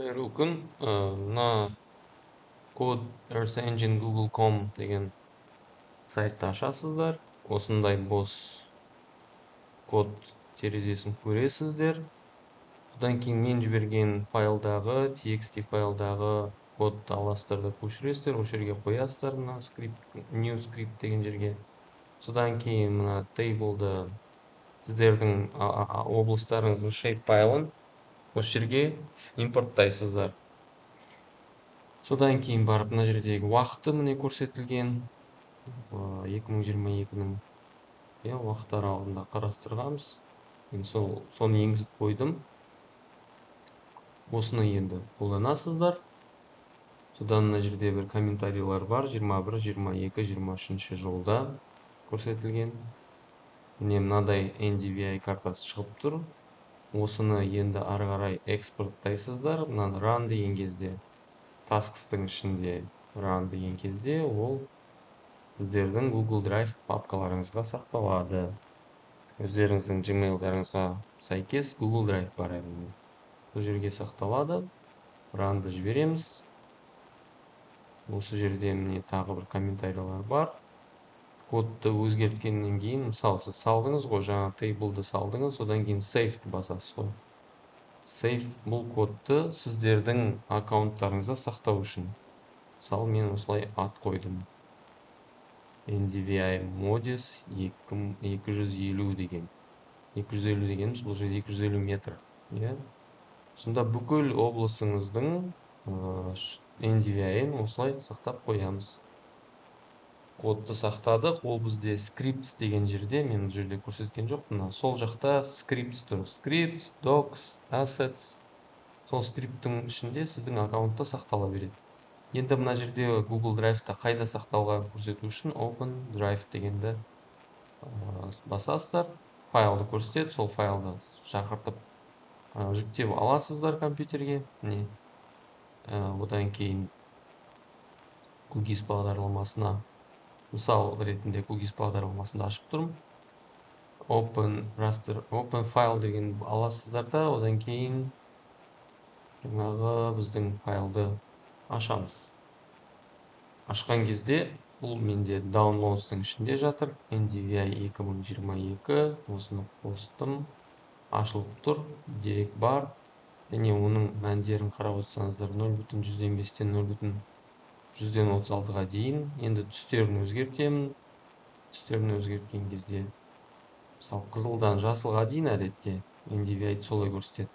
Қайырлы күн. Мына код Earth Engine Google.com деген сайтты ашасыздар. Осындай бос код терезесін көресіздер. Одан кейін мен жіберген файлдағы, txt файлдағы кодты аласыздар да көшіресіздер. Осы жерге қоясыздар, мына new script деген жерге. Содан кейін мына tables-ды сіздердің облыстарыңыздың shape файлын осы жерге импорттайсыздар. Содан кейін барып мына жердегі уақыты міне көрсетілген 2022-нің уақыт аралығында қарастырғанбыз. Мен соны енгізіп қойдым. Осыны енді қолданасыздар. Содан мына жерде бір комментарийлар бар. 21, 22, 23 жылда көрсетілген. Міне мынадай NDVI картасы шығып тұр. Осыны енді ары қарай экспорттайсыздар. Мынаны run деген кезде, tasks-тың ішінде run деген кезде ол сіздердің Google Drive папкаларыңызға сақталады. Өздеріңіздің Gmail-дарыңызға сәйкес Google Drive бар әрине. Бұл жерге сақталады. Run'ды жібереміз. Осы жерде міне тағы бір комментарийлар бар. Кодты өзгерткеннен кейін, мысалы, сіз салдыңыз ғой, жаңа table-ды салдыңыз, одан кейін save-ті басасыз ғой. Save бұл кодты сіздердің аккаунттарыңызда сақтау үшін. Мысалы, мен осылай ат қойдым. NDVI Modis 250 деген. 250 дегеніміз бұл жерде 250 метр. Сонда бүкіл облысыңыздың NDVI-ін осылай сақтап қоямыз. Кодты сақтадық, ол бізде scripts деген жерде, мен бұл жерде көрсеткен жоқпын. Сол жақта scripts тұр. Scripts, docs, assets. Сол скриптің ішінде сіздің аккаунтта сақтала береді. Енді мына жерде Google Drive-та қайда сақталғанын көрсету үшін Open Drive дегенді басасыздар. Файлды көрсетеді, сол файлды шақыртып жүктеп аласыздар компьютерге. Одан кейін QGIS бағдарламасына, мысал ретінде QGIS бағдарламасында ашып тұрмын. Open File деген аласыздар да, одан кейін жаңағы біздің файлды ашамыз. Ашқан кезде бұл менде Downloads-тың ішінде жатыр. NDVI 2022, осыны қостым, ашылып тұр, дерек бар. Және оның мәндерін қарап отырсаңыздар 0,105-тен 0,136-ға дейін. Енді түстерін өзгертемін. Түстерін өзгерткен кезде, мысалы, қызылдан жасылға дейін әдетте NDVI-ді солай көрсетеді.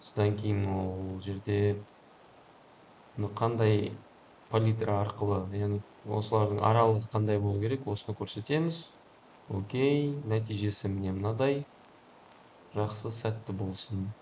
Содан кейін ол жерде қандай палитра арқылы, яғни осылардың аралығы қандай болу керек, осыны көрсетеміз. Окей, нәтижесі міне мынадай. Жақсы, сәтті болсын.